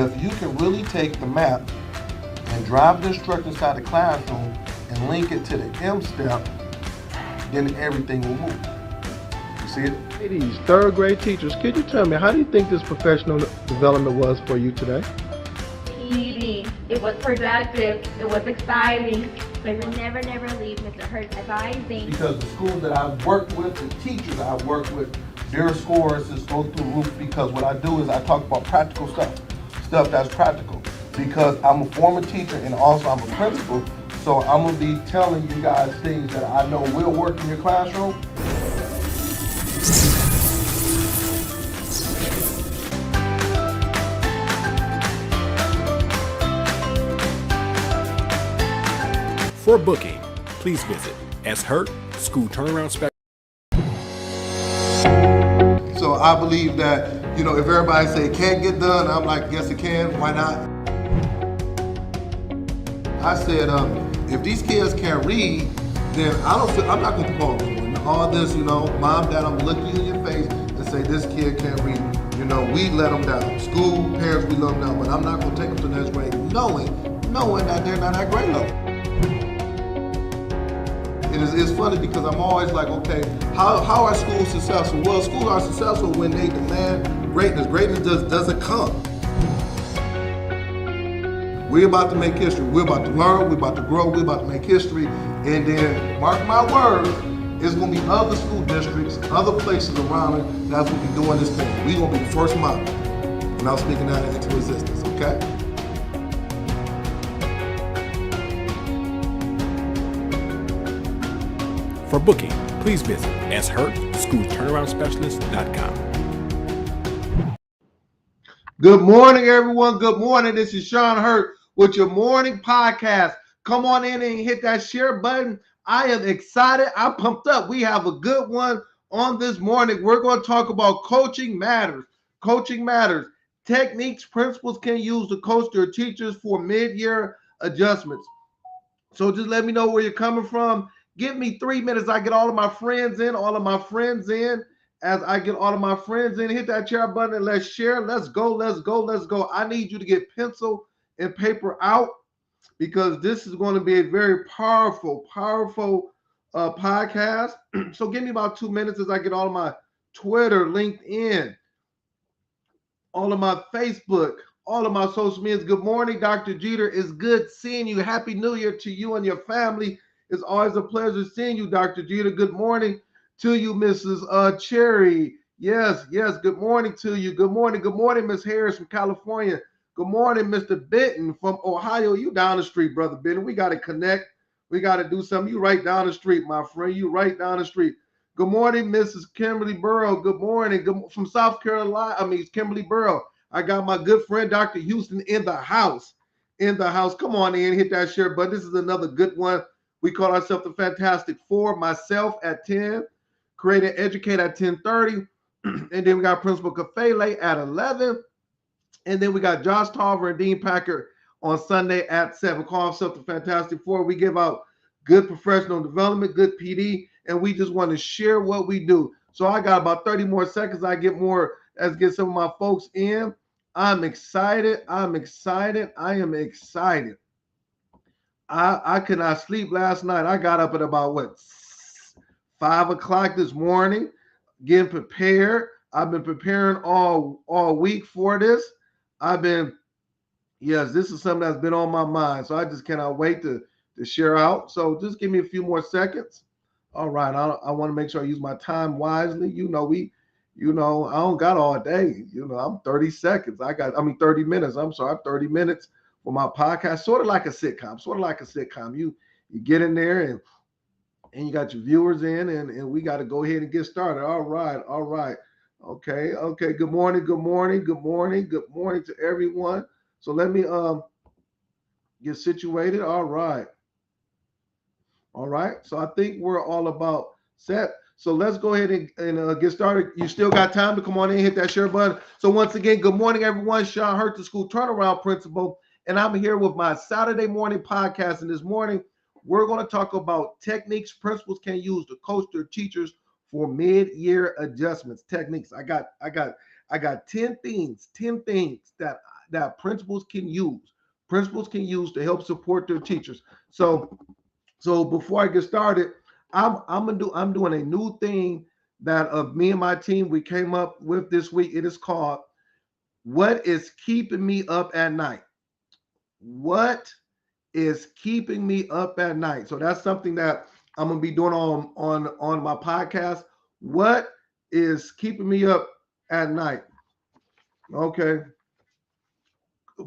if you can really take the map and drive the instructor inside the classroom and link it to the M step, then everything will move. You see it? Ladies, third grade teachers, could you tell me, how do you think this professional development was for you today? PD. It was productive. It was exciting. We will never leave Mr. Hurt's advising. Because the schools that I've worked with, the teachers I've worked with, their scores just go through the roof, because what I do is I talk about practical stuff that's practical. Because I'm a former teacher and also I'm a principal, so I'm gonna be telling you guys things that I know will work in your classroom. For booking, please visit SHURT School Turnaround Special. So I believe that, if everybody say it can't get done, I'm like, yes it can, why not? I said, if these kids can't read, then I'm not gonna promote them. All this, mom, dad, I'm gonna look you in your face and say this kid can't read. We let them down. School, parents, we let them down, but I'm not gonna take them to the next grade knowing that they're not at grade level. It's funny because I'm always like, okay, how are schools successful? Well, schools are successful when they demand greatness. Greatness doesn't come. We're about to make history. We're about to learn. We're about to grow. We're about to make history. And then, mark my words, it's going to be other school districts, other places around it that's going to be doing this thing. We're going to be the first model. And I'm speaking that into existence, okay? For booking, please visit SHURTSchoolTurnaroundSpecialist.com. Good morning, everyone. Good morning. This is Sean Hurt with your morning podcast. Come on in and hit that share button. I am excited. I'm pumped up. We have a good one on this morning. We're going to talk about coaching matters. Coaching matters. Techniques principals can use to coach their teachers for mid-year adjustments. So just let me know where you're coming from. Give me 3 minutes. I get all of my friends in. As I get all of my friends in, hit that share button and let's share. Let's go. I need you to get pencil and paper out, because this is going to be a very powerful podcast. So give me about 2 minutes as I get all of my Twitter, LinkedIn, all of my Facebook, all of my social medias. Good morning, Dr. Jeter. It's good seeing you. Happy New Year to you and your family. It's always a pleasure seeing you, Dr. Jeter. Good morning to you, Mrs. Cherry. Yes. Good morning to you. Good morning, Miss Harris from California. Good morning, Mr. Benton from Ohio. You down the street, Brother Benton. We got to connect. We got to do something. You right down the street, my friend. You right down the street. Good morning, Mrs. Kimberly Burrow. Good morning. From South Carolina. Kimberly Burrow. I got my good friend, Dr. Houston, in the house. Come on in, hit that share button. This is another good one. We call ourselves the Fantastic Four. Myself at 10, Create and Educate at 10:30, and then we got Principal Kafele at 11, and then we got Josh Tarver and Dean Packard on Sunday at 7. Call ourselves the Fantastic Four. We give out good professional development, good PD, and we just want to share what we do. So I got about 30 more seconds. Get some of my folks in. I'm excited. I am excited. I could not sleep last night. I got up at about 5 o'clock this morning, getting prepared. I've been preparing all week for this. This is something that's been on my mind. So I just cannot wait to share out. So just give me a few more seconds. All right. I want to make sure I use my time wisely. I don't got all day. I'm 30 seconds. 30 minutes. I'm sorry, 30 minutes for my podcast, sort of like a sitcom. You get in there and you got your viewers in, and we got to go ahead and get started. All right. Okay. Good morning to everyone. So let me get situated. All right. So I think we're all about set. So let's go ahead and get started. You still got time to come on in, hit that share button. So once again, good morning, everyone. Sean Hurt, the school turnaround principal. And I'm here with my Saturday morning podcast. And this morning, we're going to talk about techniques principals can use to coach their teachers for mid-year adjustments. Techniques. I got 10 things that that principals can use. Principals can use to help support their teachers. So before I get started, I'm doing a new thing that of me and my team we came up with this week. It is called "What is Keeping Me Up at Night?" What is keeping me up at night? So that's something that I'm gonna be doing on my podcast. What is keeping me up at night? Okay.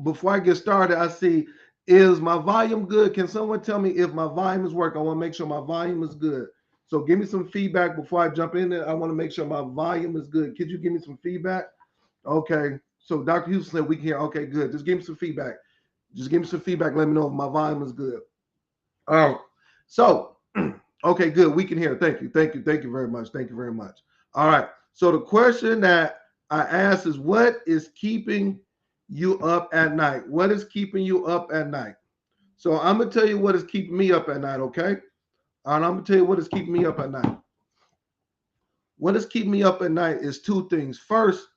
Before I get started, I see, is my volume good? Can someone tell me if my volume is working? I want to make sure my volume is good. So give me some feedback before I jump in there. I want to make sure my volume is good. Could you give me some feedback? Okay. So Dr. Houston said we can hear. Okay, good. Just give me some feedback. Just give me some feedback. Let me know if my volume is good. All right. So, okay, good. We can hear. Thank you. Thank you. Thank you very much. Thank you very much. All right. So the question that I asked is, what is keeping you up at night? What is keeping you up at night? So I'm gonna tell you what is keeping me up at night. Okay. And I'm gonna tell you what is keeping me up at night. What is keeping me up at night is two things. First,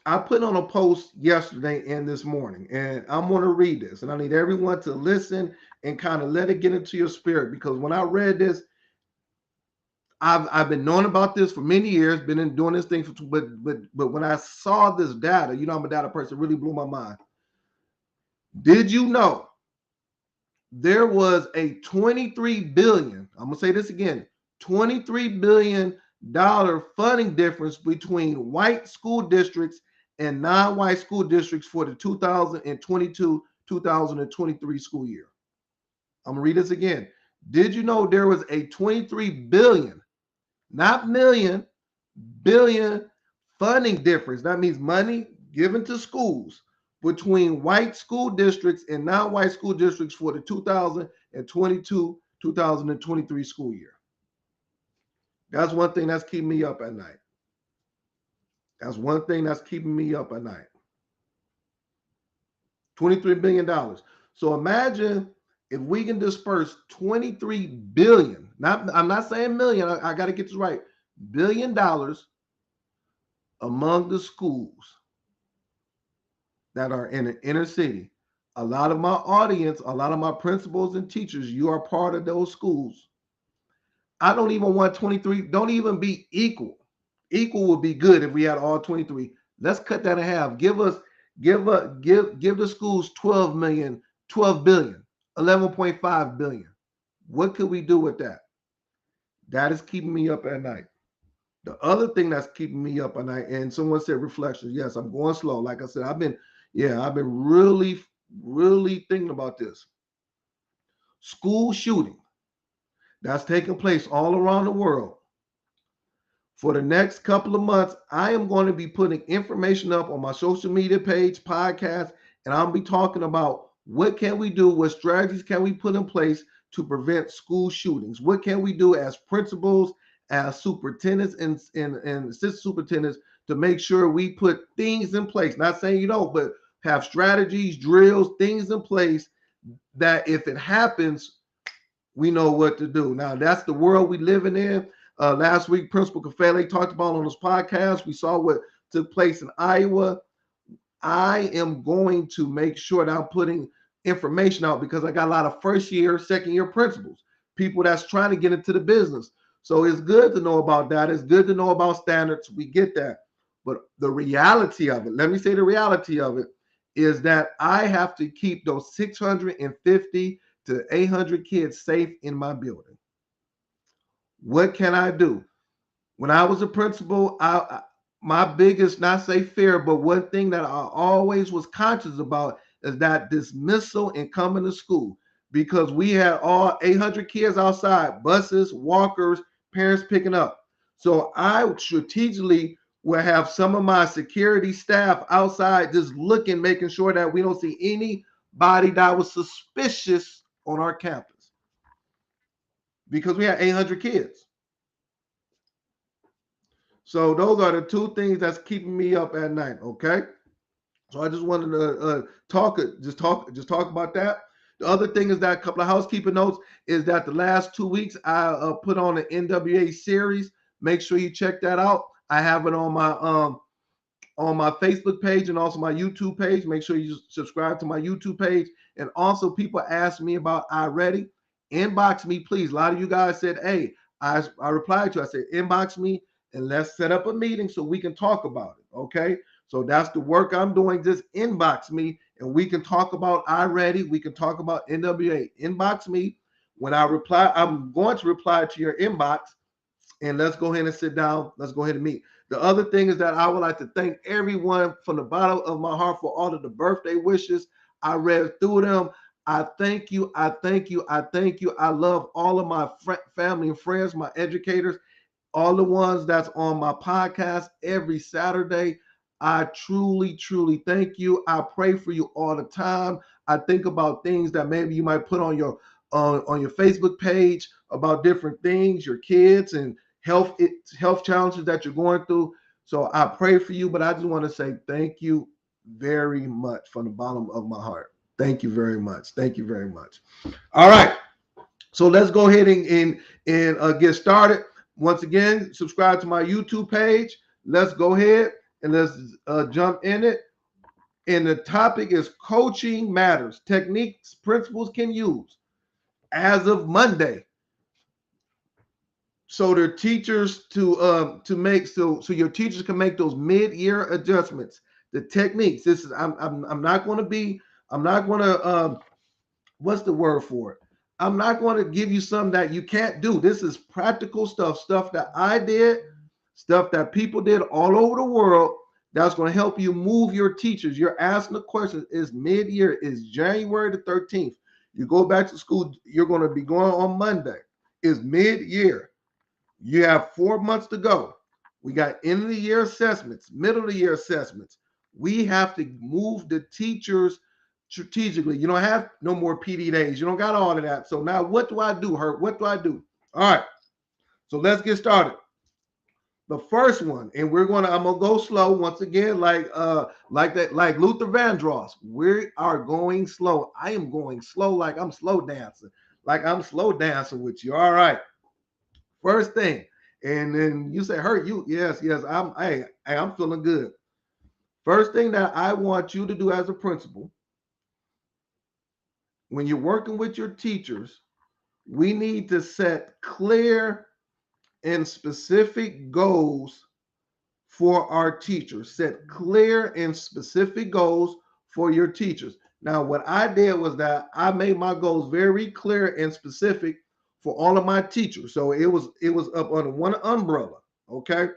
I put on a post yesterday and this morning, and I'm going to read this, and I need everyone to listen and kind of let it get into your spirit, because when I read this, I've been knowing about this for many years, been doing this thing, but when I saw this data, you know, I'm a data person, it really blew my mind. Did you know there was a 23 billion, I'm gonna say this again, $23 billion funding difference between white school districts and non-white school districts for the 2022-2023 school year? I'm gonna read this again. Did you know there was a 23 billion, not million, billion funding difference? That means money given to schools between white school districts and non-white school districts for the 2022-2023 school year. That's one thing that's keeping me up at night. That's one thing that's keeping me up at night. $23 billion. So imagine if we can disperse 23 billion, I'm not saying million, I got to get this right, $1 billion among the schools that are in an inner city. A lot of my audience, a lot of my principals and teachers, you are part of those schools. I don't even want 23, don't even be equal. Equal would be good if we had all 23. Let's cut that in half. Give the schools 12 million, 12 billion, 11.5 billion. What could we do with that? That is keeping me up at night. The other thing that's keeping me up at night, and someone said reflection. Yes, I'm going slow. Like I said, I've been really, really thinking about this. School shooting that's taking place all around the world. For the next couple of months, I am going to be putting information up on my social media page, podcast, and I'll be talking about what can we do, what strategies can we put in place to prevent school shootings? What can we do as principals, as superintendents and assistant superintendents to make sure we put things in place? Not saying you don't, but have strategies, drills, things in place that if it happens, we know what to do. Now, that's the world we living in. Last week, Principal Kafele talked about on his podcast. We saw what took place in Iowa. I am going to make sure that I'm putting information out because I got a lot of first year, second year principals, people that's trying to get into the business. So it's good to know about that. It's good to know about standards. We get that. But the reality of it, let me say the reality of it, is that I have to keep those 650 to 800 kids safe in my building. What can I do? When I was a principal, my biggest, not say fear, but one thing that I always was conscious about is that dismissal and coming to school, because we had all 800 kids outside, buses, walkers, parents picking up. So I strategically will have some of my security staff outside just looking, making sure that we don't see anybody that was suspicious on our campus, because we had 800 kids. So those are the two things that's keeping me up at night. Okay. So I just wanted to talk about that. The other thing is that a couple of housekeeping notes is that the last 2 weeks I put on an NWA series. Make sure you check that out. I have it on on my Facebook page and also my YouTube page. Make sure you subscribe to my YouTube page. And also, people ask me about iReady. Inbox me, please. A lot of you guys said, hey, I replied to you. I said, inbox me and let's set up a meeting so we can talk about it. Okay. So that's the work I'm doing. Just inbox me and we can talk about iReady. We can talk about NWA. Inbox me. When I reply, I'm going to reply to your inbox and let's go ahead and sit down. Let's go ahead and meet. The other thing is that I would like to thank everyone from the bottom of my heart for all of the birthday wishes. I read through them. I thank you. I thank you. I thank you. I love all of my family and friends, my educators, all the ones that's on my podcast every Saturday. I truly, truly thank you. I pray for you all the time. I think about things that maybe you might put on your Facebook page about different things, your kids and health challenges that you're going through. So I pray for you, but I just want to say thank you very much from the bottom of my heart. Thank you very much. Thank you very much. All right. So let's go ahead and get started. Once again, subscribe to my YouTube page. Let's go ahead and let's jump in it. And the topic is coaching matters. Techniques, principles can use as of Monday. So their teachers to make so your teachers can make those mid-year adjustments. The techniques. This is I'm not going to be what's the word for it? I'm not going to give you something that you can't do. This is practical stuff that I did, stuff that people did all over the world. That's going to help you move your teachers. You're asking the question, is mid-year, is January the 13th. You go back to school, you're going to be going on Monday. Is mid-year. You have 4 months to go. We got end of the year assessments, middle of the year assessments. We have to move the teachers strategically. You don't have no more PD days. You don't got all of that. So now what do I do, Hurt? What do I do? All right. So let's get started. The first one, and I'm gonna go slow once again, like Luther Vandross. We are going slow. I am going slow, like I'm slow dancing, with you. All right. First thing, and then you say, Hurt, yes, I'm feeling good. First thing that I want you to do as a principal, when you're working with your teachers, we need to set clear and specific goals for our teachers. Set clear and specific goals for your teachers. Now, what I did was that I made my goals very clear and specific for all of my teachers. So it was up under one umbrella, okay?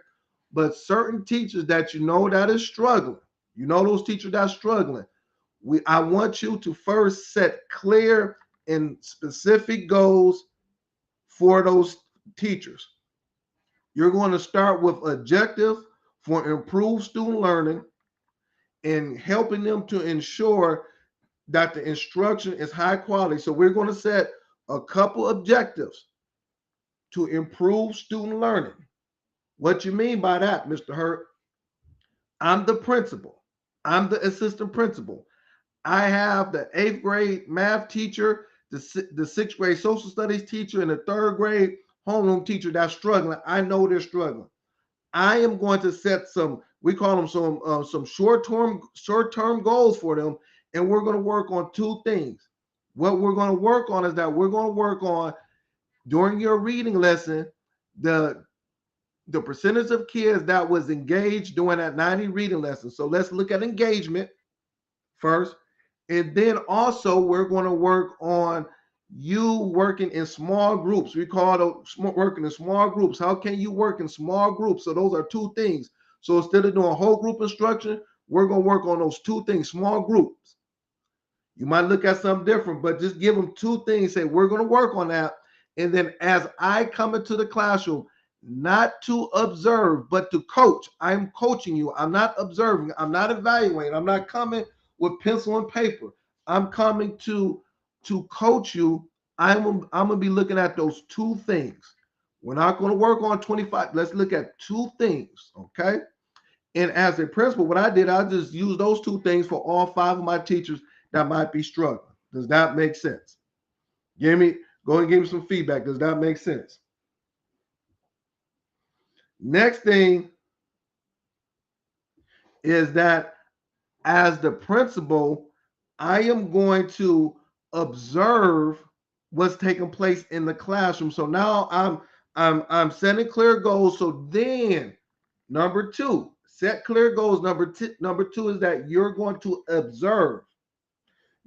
But certain teachers that you know that is struggling, those teachers that's struggling, I want you to first set clear and specific goals for those teachers. You're going to start with objectives for improved student learning and helping them to ensure that the instruction is high quality. So we're going to set a couple objectives to improve student learning. What you mean by that, Mr. Hurt? I'm the principal. I'm the assistant principal. I have the 8th grade math teacher, the 6th grade social studies teacher, and the 3rd grade homeroom teacher that's struggling. I know they're struggling. I am going to set we call them some short-term goals for them, and we're going to work on 2 things. What we're going to work on is that we're going to work on, during your reading lesson, the percentage of kids that was engaged during that 90 reading lesson. So let's look at engagement first. And then also we're going to work on you working in small groups. We call it working in small groups. How can you work in small groups? So those are 2 things. So instead of doing whole group instruction, we're going to work on those 2 things, small groups. You might look at something different, but just give them 2 things. Say, we're going to work on that. And then as I come into the classroom, not to observe, but to coach. I'm coaching you. I'm not observing. I'm not evaluating. I'm not coming with pencil and paper. I'm coming to coach you. I'm gonna be looking at those 2 things. We're not going to work on 25. Let's look at 2 things, okay? And as a principal, what I did, I just used those 2 things for all 5 of my teachers that might be struggling. Does that make sense? Go and give me some feedback. Does that make sense? Next thing is that as the principal, I am going to observe what's taking place in the classroom. So now I'm setting clear goals. So then number two, set clear goals. Number two is that you're going to observe.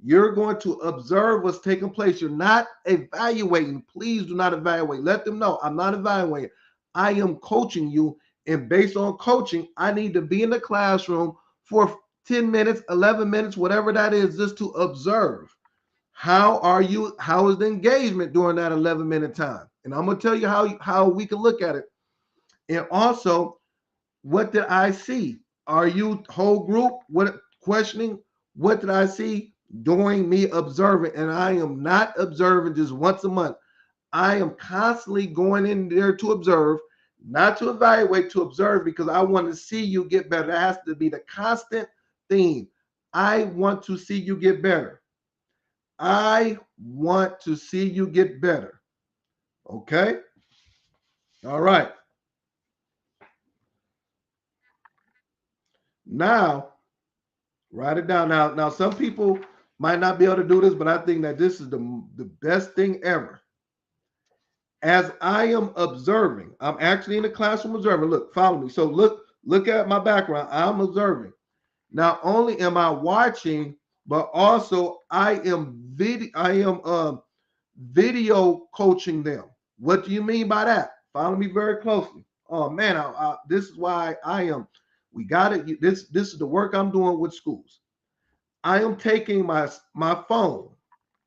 You're going to observe what's taking place. You're not evaluating. Please do not evaluate. Let them know I'm not evaluating. I am coaching you. And based on coaching, I need to be in the classroom for 10 minutes, 11 minutes, whatever that is, just to observe. How are you? How is the engagement during that 11-minute time? And I'm going to tell you how we can look at it. And also, what did I see? Are you whole group? What questioning? What did I see during me observing? And I am not observing just once a month. I am constantly going in there to observe, not to evaluate, to observe, because I want to see you get better. That has to be the constant theme. I want to see you get better. I want to see you get better. Okay? All right. Now, write it down. Now, some people might not be able to do this, but I think that this is the best thing ever. As I am observing, I'm actually in the classroom observing. Look, follow me. So look at my background. I'm observing. Not only am I watching, but also I am video coaching them. What do you mean by that? Follow me very closely. Oh man, this is why I am. We got it. This is the work I'm doing with schools. I am taking my phone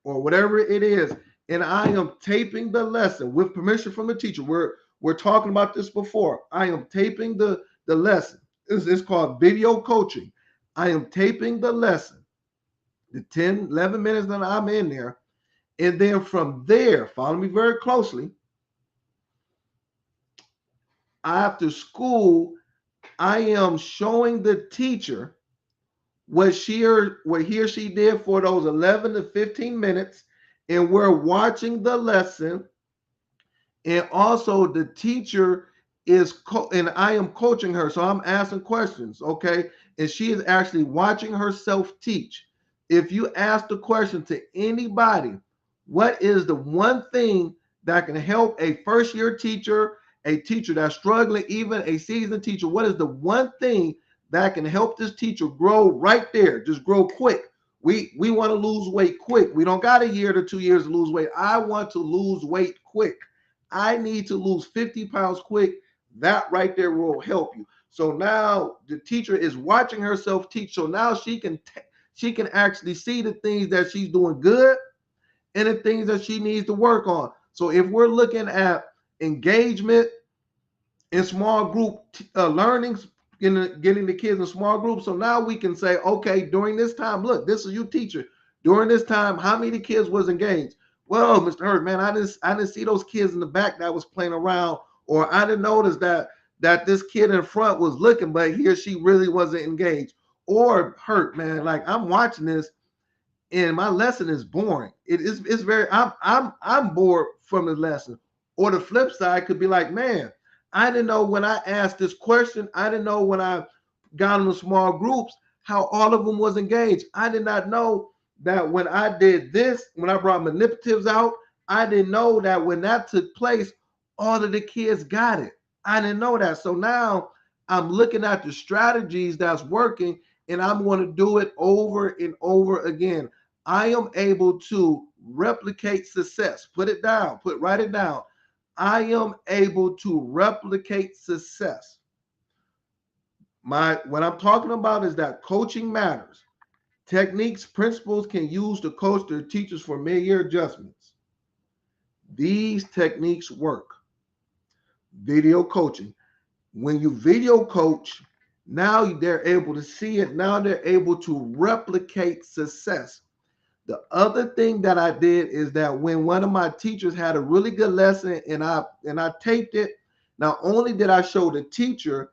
or whatever it is, and I am taping the lesson with permission from the teacher. We're talking about this before. I am taping the lesson. It's called video coaching. I am taping the lesson, the 10, 11 minutes that I'm in there. And then from there, follow me very closely. After school, I am showing the teacher what he or she did for those 11 to 15 minutes, and we're watching the lesson. And also the teacher and I am coaching her, so I'm asking questions, okay? And she is actually watching herself teach. If you ask the question to anybody, what is the one thing that can help a first year teacher, a teacher that's struggling, even a seasoned teacher, what is the one thing that can help this teacher grow right there? Just grow quick. We want to lose weight quick. We don't got a year to 2 years to lose weight. I want to lose weight quick. I need to lose 50 pounds quick. That right there will help you. So now the teacher is watching herself teach. So now she can actually see the things that she's doing good and the things that she needs to work on. So if we're looking at engagement in small group learnings, getting the kids in small groups, so now we can say, okay, during this time, look, this is you teacher. During this time, how many kids was engaged? Well, Mr. Hurt, man, I didn't see those kids in the back that was playing around, or I didn't notice that this kid in front was looking, but he or she really wasn't engaged. Or Hurt, man, like I'm watching this and my lesson is boring. It's very I'm bored from the lesson. Or the flip side could be like, man, I didn't know when I asked this question, I didn't know when I got in the small groups how all of them was engaged. I did not know that when I did this, when I brought manipulatives out, I didn't know that when that took place, all of the kids got it. I didn't know that. So now I'm looking at the strategies that's working and I'm going to do it over and over again. I am able to replicate success. Put it down, write it down. I am able to replicate success. What I'm talking about is that coaching matters. Techniques, principles can use to coach their teachers for mid-year adjustments. These techniques work. Video coaching. When you video coach, now they're able to see it. Now they're able to replicate success. The other thing that I did is that when one of my teachers had a really good lesson and I taped it, not only did I show the teacher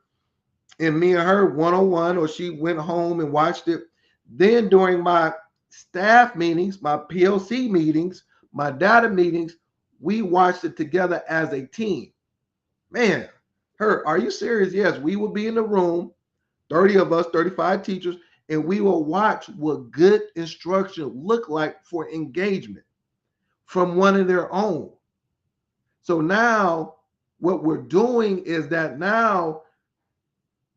and me and her one-on-one, or she went home and watched it, then during my staff meetings, my PLC meetings, my data meetings, we watched it together as a team. Man, are you serious? Yes, we would be in the room. 30 of us, 35 teachers, and we will watch what good instruction look like for engagement from one of their own. So now what we're doing is that now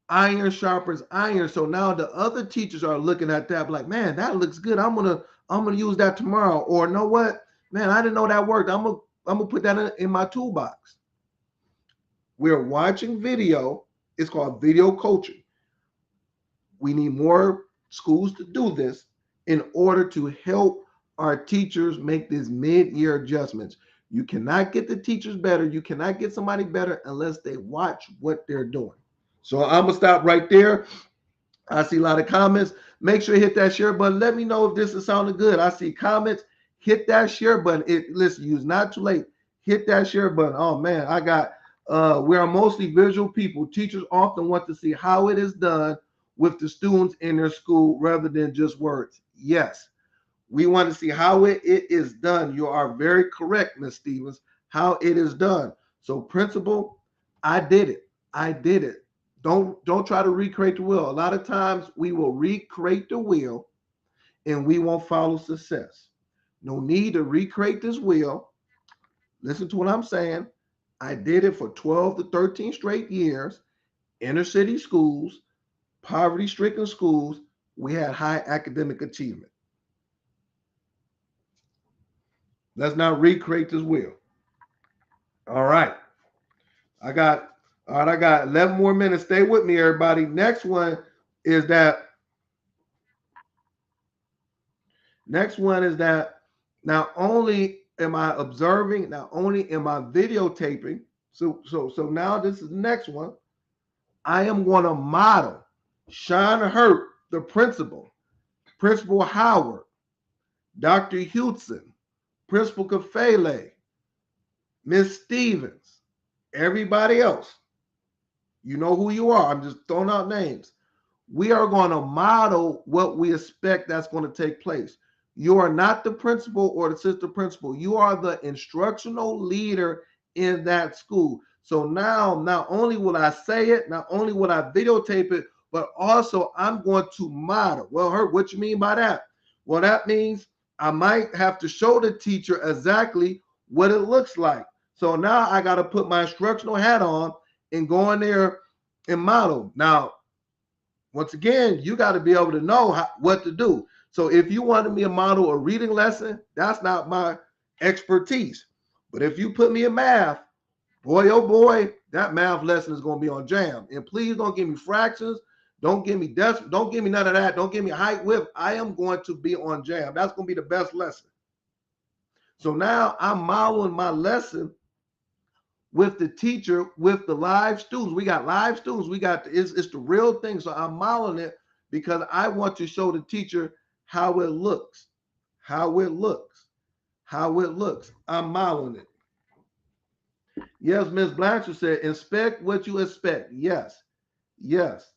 iron sharpens iron. So now the other teachers are looking at that like, man, that looks good. I'm gonna use that tomorrow. Or know what, man, I didn't know that worked. I'm gonna put that in my toolbox. We're watching video. It's called video coaching. We need more schools to do this in order to help our teachers make these mid-year adjustments. You cannot get the teachers better. You cannot get somebody better unless they watch what they're doing. So I'm gonna stop right there. I see a lot of comments. Make sure you hit that share button. Let me know if this is sounding good. I see comments. Hit that share button. Listen, it's not too late. Hit that share button. Oh man, I got we are mostly visual people. Teachers often want to see how it is done with the students in their school rather than just words. Yes, we want to see how it is done. You are very correct, Ms. Stevens, how it is done. So principal, I did it. I did it. Don't try to recreate the wheel. A lot of times we will recreate the wheel and we won't follow success. No need to recreate this wheel. Listen to what I'm saying. I did it for 12 to 13 straight years. Inner city schools, poverty-stricken schools, we had high academic achievement. Let's not recreate this wheel. All right. I got 11 more minutes. Stay with me, everybody. Next one is that not only am I observing, not only am I videotaping. So now this is the next one. I am going to model Sean Hurt, the principal, Principal Howard, Dr. Hudson, Principal Kafele, Miss Stevens, everybody else. You know who you are. I'm just throwing out names. We are going to model what we expect that's going to take place. You are not the principal or the assistant principal. You are the instructional leader in that school. So now, not only will I say it, not only will I videotape it, but also I'm going to model. Well, Hurt, what you mean by that? Well, that means I might have to show the teacher exactly what it looks like. So now I got to put my instructional hat on and go in there and model. Now, once again, you got to be able to know what to do. So if you wanted me to model a reading lesson, that's not my expertise. But if you put me in math, boy, oh boy, that math lesson is going to be on jam. And please don't give me fractions. Don't give me decimal. Don't give me none of that. Don't give me height, width. I am going to be on jam. That's going to be the best lesson. So now I'm modeling my lesson with the teacher, with the live students. We got live students. We got it's the real thing. So I'm modeling it because I want to show the teacher how it looks, how it looks, how it looks. I'm modeling it. Yes, Ms. Blanchard said, inspect what you expect. Yes, yes.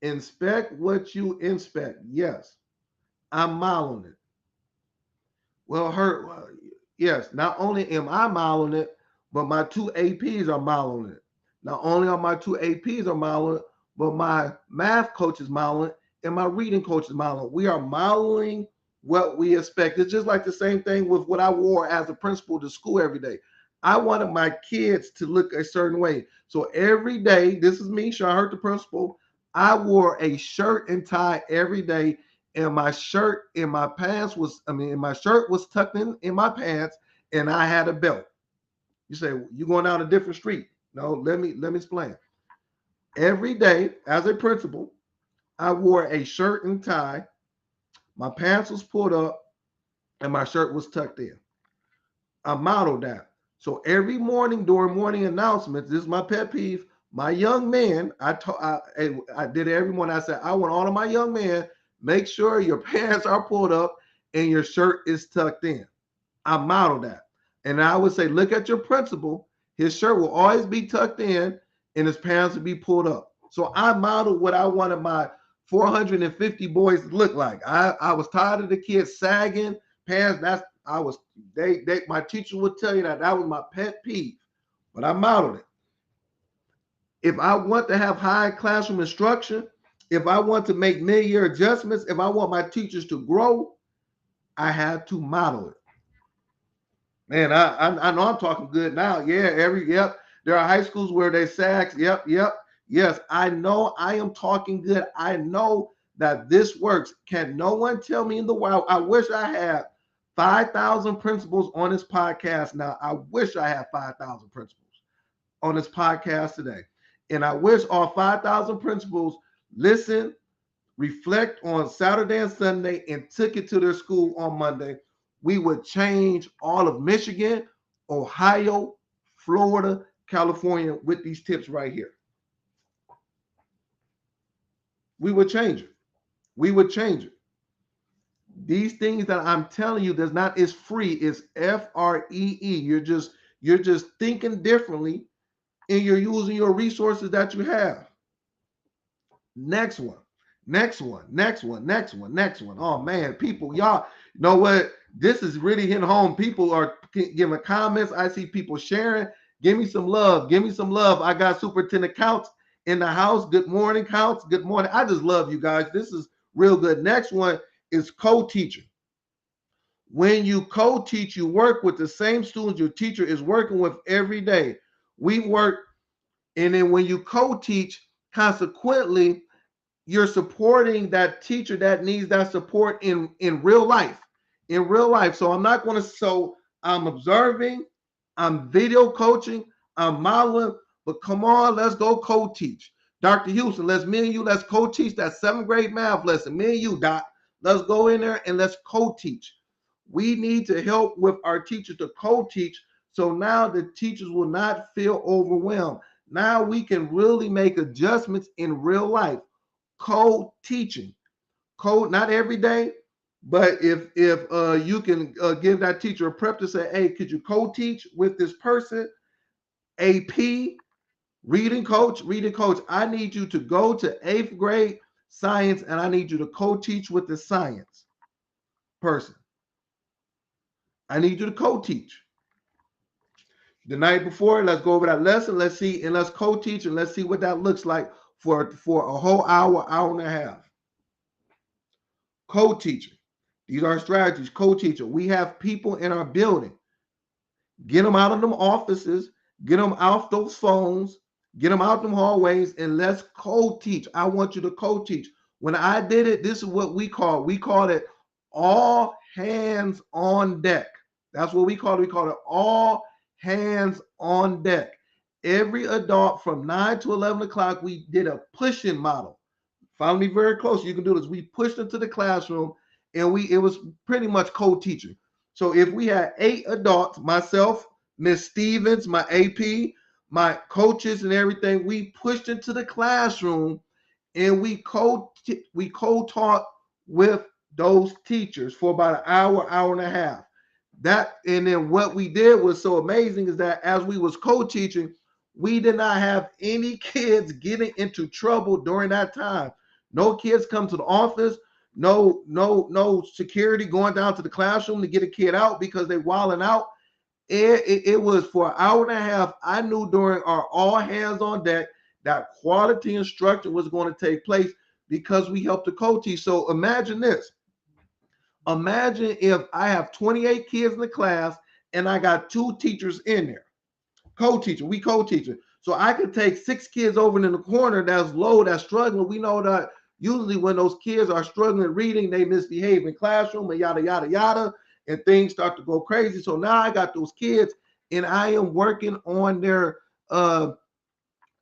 Inspect what you inspect. Yes, I'm modeling it. Well, yes, not only am I modeling it, but my two APs are modeling it. Not only are my two APs are modeling it, but my math coach is modeling it and my reading coach is modeling it. We are modeling what we expect. It's just like the same thing with what I wore as a principal to school every day. I wanted my kids to look a certain way. So every day, this is me, Sean Hurt, the principal, I wore a shirt and tie every day. And my shirt and my pants my shirt was tucked in my pants and I had a belt. You say, you going down a different street. No, let me explain. Every day as a principal, I wore a shirt and tie. My pants was pulled up and my shirt was tucked in. I modeled that. So every morning during morning announcements, this is my pet peeve. My young men, I did it every morning. I said, I want all of my young men, make sure your pants are pulled up and your shirt is tucked in. I modeled that. And I would say, look at your principal. His shirt will always be tucked in and his pants will be pulled up. So I modeled what I wanted my 450 boys to look like. I was tired of the kids sagging pants. My teacher would tell you that was my pet peeve, but I modeled it. If I want to have high classroom instruction, If I want to make mid-year adjustments, if I want my teachers to grow, I have to model it. Man, I know I'm talking good now. Yeah, yep. There are high schools where they SACs. Yep. Yes, I know I am talking good. I know that this works. Can no one tell me in the world? I wish I had 5,000 principals on this podcast now. I wish I had 5,000 principals on this podcast today. And I wish all 5,000 principals listen, reflect on Saturday and Sunday, and took it to their school on Monday. We would change all of Michigan, Ohio, Florida, California with these tips right here. We would change it. We would change it. These things that I'm telling you, is free. It's free. You're just thinking differently, and you're using your resources that you have. Next one. Oh man, people, y'all know what? This is really hitting home. People are giving comments. I see people sharing. Give me some love. I got Superintendent Counts in the house. Good morning, Counts. Good morning. I just love you guys. This is real good. Next one is co-teaching. When you co-teach, you work with the same students your teacher is working with every day. We work, and then when you co-teach, consequently, you're supporting that teacher that needs that support in real life. So I'm observing, I'm video coaching, I'm modeling, but come on, let's go co-teach. Dr. Houston, let's co-teach that 7th grade math lesson. Me and you, Doc, let's go in there and let's co-teach. We need to help with our teachers to co-teach, so now the teachers will not feel overwhelmed. Now we can really make adjustments in real life. Co-teaching, not every day, but if you can give that teacher a prep to say, hey, could you co-teach with this person? AP, reading coach, I need you to go to 8th grade science, and I need you to co-teach with the science person. I need you to co-teach. The night before, let's go over that lesson. Let's see, and let's co-teach, and let's see what that looks like for a whole hour and a half. Co-teaching. These are strategies. Co-teaching. We have people in our building. Get them out of them offices. Get them off those phones. Get them out them hallways, and let's co-teach. I want you to co-teach. When I did it, this is what we call it all hands on deck. That's what we call it. We call it all hands on deck. Every adult from 9 to 11 o'clock, we did a push-in model. Follow me very close. You can do this. We pushed into the classroom, and it was pretty much co-teaching. So if we had 8 adults, myself, Miss Stevens, my AP, my coaches and everything, we pushed into the classroom, and we co-taught with those teachers for about an hour and a half. And then what we did was so amazing is that as we was co-teaching, we did not have any kids getting into trouble during that time. No kids come to the office. No security going down to the classroom to get a kid out because they wilding out. It was for an hour and a half. I knew during our all hands on deck that quality instruction was going to take place because we helped the co-teach. So imagine this. Imagine if I have 28 kids in the class and I got 2 teachers in there. Co-teaching, we co-teaching. So I could take 6 kids over in the corner that's low, that's struggling. We know that usually when those kids are struggling reading, they misbehave in classroom and yada, yada, yada, and things start to go crazy. So now I got those kids and I am working on their on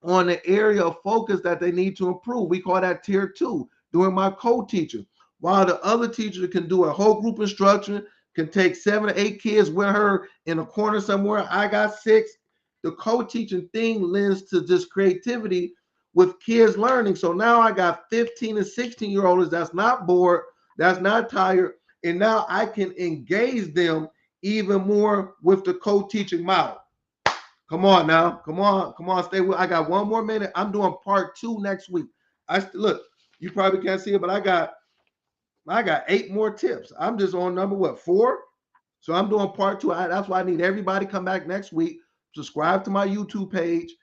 the area of focus that they need to improve. We call that tier 2 during my co-teaching. While the other teacher can do a whole group instruction, can take 7 or 8 kids with her in a corner somewhere. I got 6. The co-teaching thing lends to just creativity with kids learning. So now I got 15 and 16-year-olds that's not bored, that's not tired, and now I can engage them even more with the co-teaching model. Come on now. Come on, stay with. I got 1 more minute. I'm doing part 2 next week. Look, you probably can't see it, but I got 8 more tips. I'm just on number 4. So I'm doing part 2. That's why I need everybody come back next week. Subscribe to my YouTube page.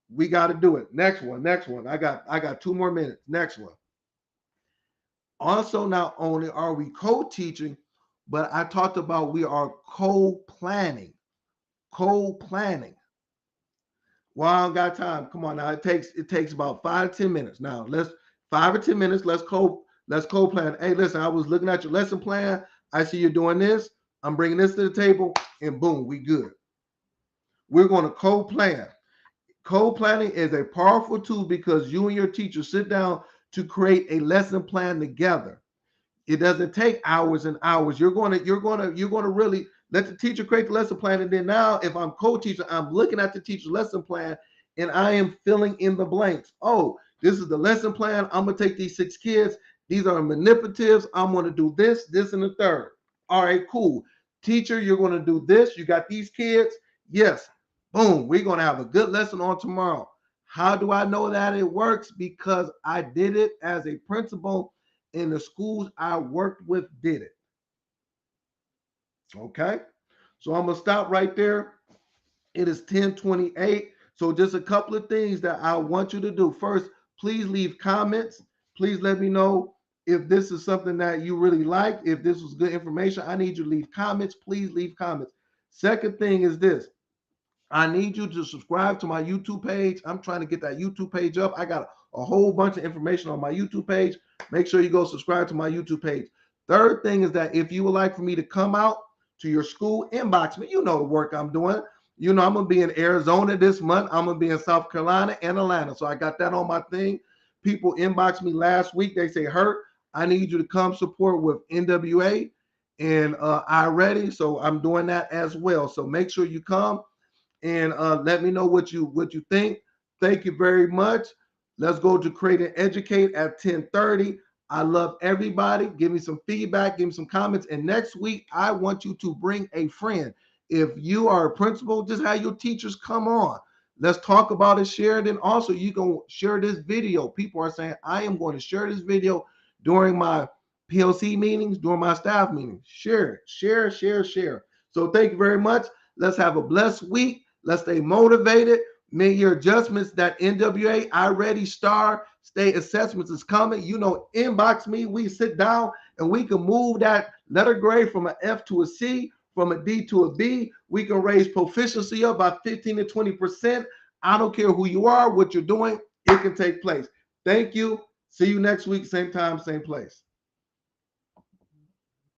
We got to do it. Next one. I got 2 more minutes. Next one. Also, not only are we co-teaching, but I talked about we are co-planning. Co-planning. Well, I don't got time. Come on now. It takes about 5 to 10 minutes. Now let's 5 or 10 minutes. Let's co-plan. Hey, listen, I was looking at your lesson plan. I see you're doing this. I'm bringing this to the table, and boom, we good. We're going to co-plan. Co-planning is a powerful tool because you and your teacher sit down to create a lesson plan together. It doesn't take hours and hours. You're gonna really let the teacher create the lesson plan, and then now, if I'm co-teacher, I'm looking at the teacher's lesson plan, and I am filling in the blanks. Oh, this is the lesson plan. I'm gonna take these 6 kids. These are manipulatives. I'm gonna do this, this, and the third. All right, cool. Teacher, you're gonna do this. You got these kids. Yes. Boom. We're gonna have a good lesson on tomorrow. How do I know that it works? Because I did it as a principal in the schools I worked with did it. Okay. So I'm going to stop right there. It is 10:28. So just a couple of things that I want you to do. First, please leave comments. Please let me know if this is something that you really like, if this was good information. I need you to leave comments. Please leave comments. Second thing is this. I need you to subscribe to my YouTube page. I'm trying to get that YouTube page up. I got a whole bunch of information on my YouTube page. Make sure you go subscribe to my YouTube page. Third thing is that if you would like for me to come out to your school, inbox me. You know the work I'm doing. You know, I'm going to be in Arizona this month. I'm going to be in South Carolina and Atlanta. So I got that on my thing. People inboxed me last week. They say, Hurt, I need you to come support with NWA and I Ready. So I'm doing that as well. So make sure you come and let me know what you think. Thank you very much. Let's go to Create and Educate at 10:30. I love everybody. Give me some feedback, give me some comments. And next week, I want you to bring a friend. If you are a principal, just have your teachers come on. Let's talk about it, share it. And also, you can share this video. People are saying, I am going to share this video during my PLC meetings, during my staff meetings. Share it, share. So thank you very much. Let's have a blessed week. Let's stay motivated. Make your adjustments. That NWA I Ready Star State Assessments is coming. You know, inbox me. We sit down and we can move that letter grade from an F to a C, from a D to a B. We can raise proficiency up by 15 to 20%. I don't care who you are, what you're doing, it can take place. Thank you. See you next week, same time, same place.